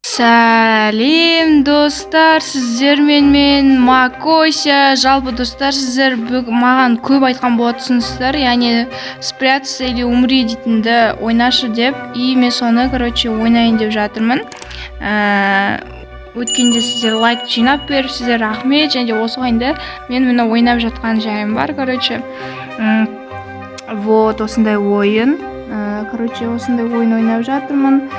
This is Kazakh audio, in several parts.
Сәлем достар, сіздермен мен Макося. Жалпы достар, сіздер маған көп айтқан болатсыңыздар, яғни спрятаться или умри дейтінді ойнашы деп, и мен соны ойнайын деп жатырмын. Өткенде сіздер лайк жинап беріпсіздер, рахмет. Және осы ойында мен міне ойнап жатқан жайым бар. Вот осындай ойын. Осындай ойын ойнап жатырмын.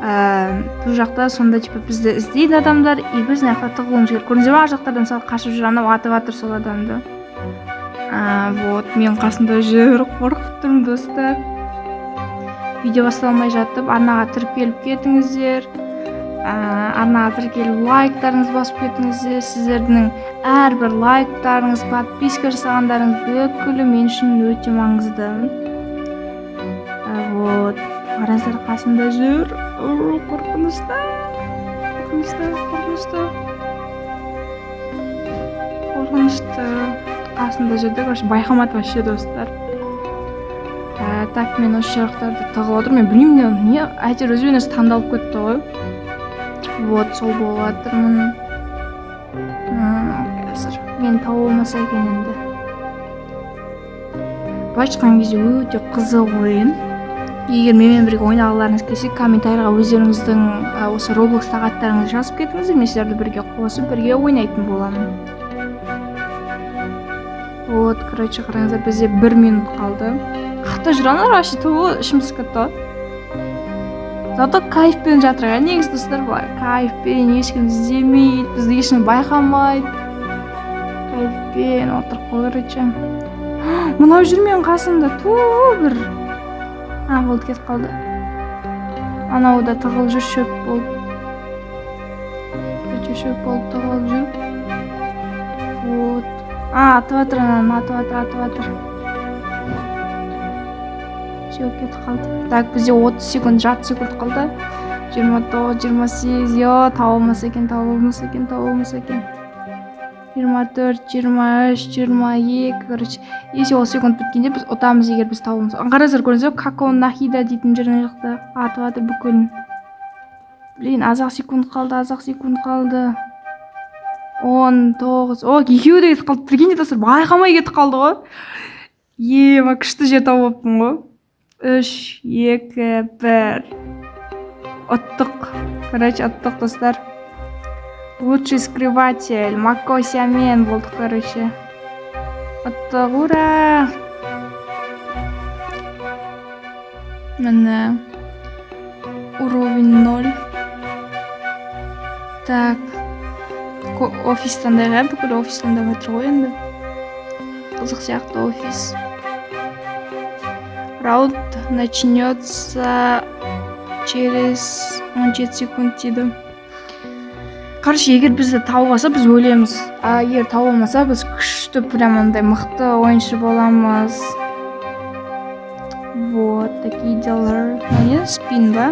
Бұл жақта сонда бізді іздейді адамдар, и біз мына тығылуымыз керек. Көрдіңіздер ме, ар жақтардан мысалы қашып жүр, анау атып жатыр сол адамды. Вот мен қасында жүр, қорқып тұрмын достар. Видео басталмай жатып, арнаға тіркеліп кетіңіздер. Арнаға тіркеліп лайктарыңыз басып кетіңіздер. Сіздердің әрбір лайктарыңыз, подписка жасағандарыңыз бүкілі мен үшін өте маңызды. Вот қараңыздар, қасында жүр. Қорқынышты қасында жүрді, байқамады вообще достар. Так, мен осы жақтарды тығылып отырмын. Мен білмеймін, не әйтеуір өзімен өзі таңдалып кетті ғой. Вот сол болып жатырмын. Қазір мен тауып болмаса екен енді. Былай айтқан кезде өте қызық ойын. Егер менімен бірге ойнағыларыңыз келсе, комментарийға өздеріңіздің осы Roblox-тағы аттарыңызды жазып кетіңіздер, мен сіздерді бірге қосып, бірге ойнайтын боламын. Вот, қараңыздар, бізде 1 минут қалды. Қақта жүранар, вообще туы ішіміз кетті. Зато кайфпен жатыр. Негізі достар бар, кайфпен, ешкім іздемейді, бізді ешкім байқамайды. Кайфпен отыр. Мынау жүр менің қасымда, бір. Болды, кетіп қалды. Анау да тығылып жүр, шөп болып. Шөп болып тығылып жүр. Вот. Атып жатыр. Все, кетіп қалды. Так, бізде 30 секунд, жарты секунд қалды. 29, 28, тауылмаса екен. 24, 23, 22, если ол секунд біткенде біз ұтамыз, егер біз тауымыз. Қараңыздар, көрдіңіздер, какао нахида дейтін жерден жақта атып жатыр бүкіл. Блин, азақ секунд қалды. 19, екеуі де кетіп қалды. Білгенде достар, байқамай кетіп қалды ғой. Күшті жер тауып алыппын ғой. 3, 2, 1. Ұттық. Ұттық достар. Лучший скрыватель, Макосямен болдық, Ұттық, ура! Міне, уровень 0. Так, офистан да бүкіл офистан да батыр ғой енді. Қызық сияқты офис. Раунд начнется через 17 секунд дейді. Егер бізді тауып алса, біз өлеміз. Егер тауып алмаса, біз күшті, прям ондай мықты ойыншы боламыз. Вот, такие дела. Не, спин, ба?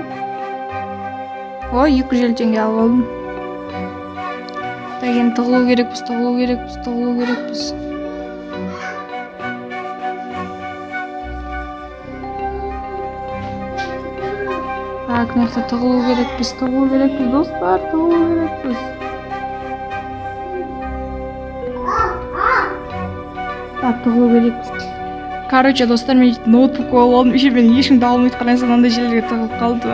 250 теңге алып алдым. Так, енді тығылу керекпіз. Так, мына жақта тығылу керекпіз, достар, Так, тығылу керекпіз. Достар, мен ноутбук алып алдым, мен ешкімді алмайды, қараңыз, мынандай жерлерге тығылып қалды.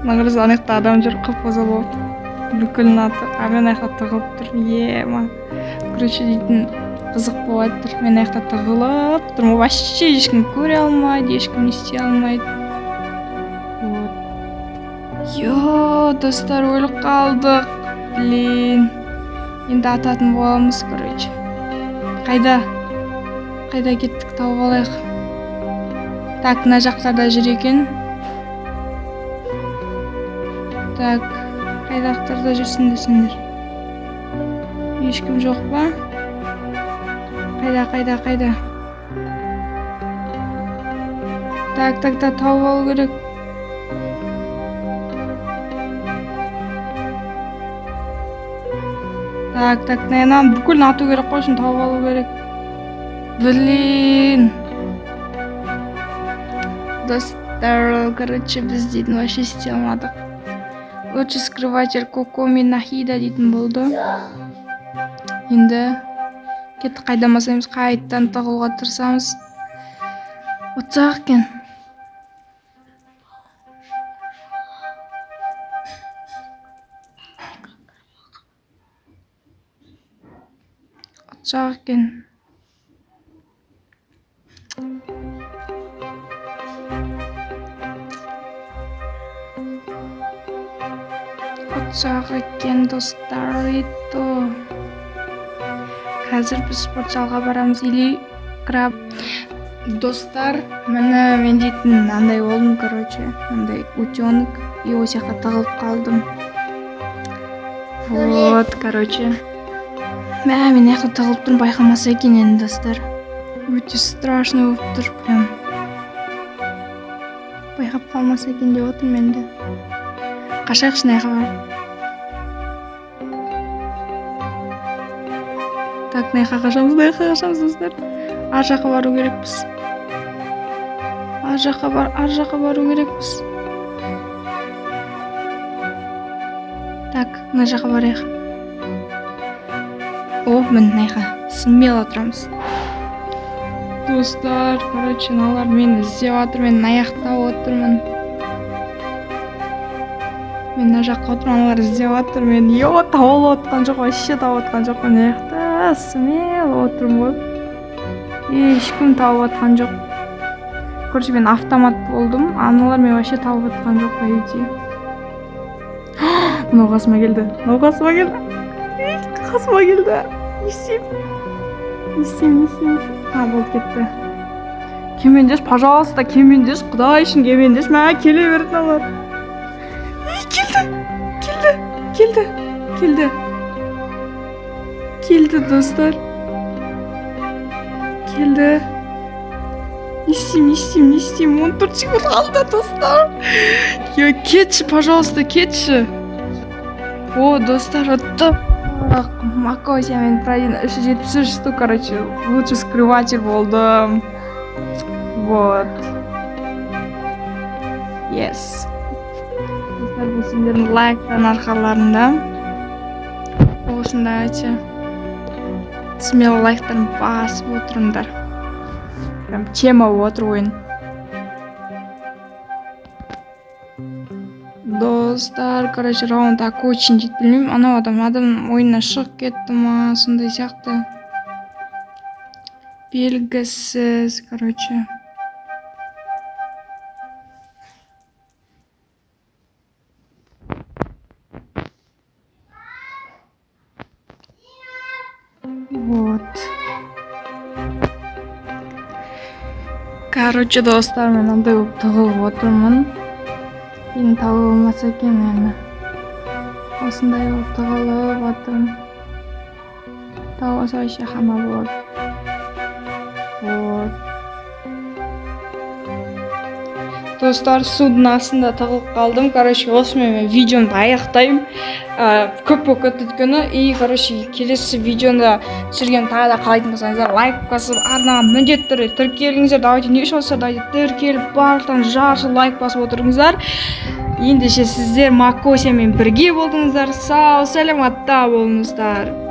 Маңырыз, ана жақта адам жүр, қып-қызыл болып. Бүкіл наты, мен аяқта тығылып тұр. Дейтін қызық болып тұр. Мен аяқта тығылып тұрмын, вообще ешкім көре алмайды, ешкім ести алмайды. Достар, өліп қалдық. Блин. Енді ататын боламыз, Қайда кеттік, тауып алайық. Так, мына жақтарда жүр екен. Так, қайда жақтарда жүрсіңдер? Ешкім жоқ па? Қайда? Так, тауып алу керек. Так, наянан бүкіл ату керек қой, үшін тауып алу керек. Блин. Достар, біз дейтін вообще істей алмадық. Лучший скрыватель Кокоми Нахида дейтін болды. Енді кетті қайдамасаймыз, қайттан тығылға тырсамыз. Отсақ екен. Отсақ екен. Отсақ екен достар ето. Қазір біз спорт залға барамыз или краб. Достар, мені мен дейтін андай болдым, андай утенок, и осы жаққа тығылып қалдым. Вот, мен яқта тығылып тұрмын, байқамаса екен енді достар. Өте страшный болып тұр, прям. Байқап қалмаса екен деп отырмын енді. Қашайық шынайға бар. Так, найқа қашамыз достар. Ар жаққа бару керекпіз. Ар жаққа бару керекпіз. Так, мына жаққа барайық. О, мін найқа. Смело тұрамыз. Достар, налар мені іздеп отыр, мен аяқтап отырмын. Мен мына жаққа отырмын, аналар іздеп отыр, мен тауып отқан жоқ, вообще тауып отқан жоқ, мен аяқта смело отырмын ғой. Ешкім тауып отқан жоқ. Мен автомат болдым, аналар мен вообще тауып отқан жоқ, по идее. Мынау қасыма келді. Не істеймін. Болды кетті. Кемендеш, пожалуйста, құдай үшін кемендеш, мә келе берді алар. Келді достар. Не істеймін, 14 секунд қалды достар. Кетші, пожалуйста, кетші. О, достар, отты. Макося мен пройден 373 штук, лучший скрыватель болдым. Вот. Yes. Достар, бұл сендердің лайктан арқаларында. Осында смело лайктарын басып отырыңдар. Прям тема отыр ойын. Достар, раунд такой очень дейді, білмеймін, анау адам ойыннан шығып кетті ма, сондай сияқты. Белгісіз, Вот. Достар, мен андай болып тығылып отырмын. Енді тауып болмаса екен мені. Осындай болып тығылып отырмын. Тауып вообще хама болады. Вот. Достар, судың астында тығылып қалдым. Осымен мен видеомды аяқтаймын. Көп болып кетті өйткені. И, келесі видеода түсірген тағы да қалайтын болсаңыздар, лайк басып, арнаға міндетті түрде тіркеліңіздер. Давайте не үшін болса, тіркеліп барлықтан жаршы лайк басып отырыңыздар. Ендеше сіздер Макосиямен бірге болдыңыздар. Сау, сәлематта болыңыздар.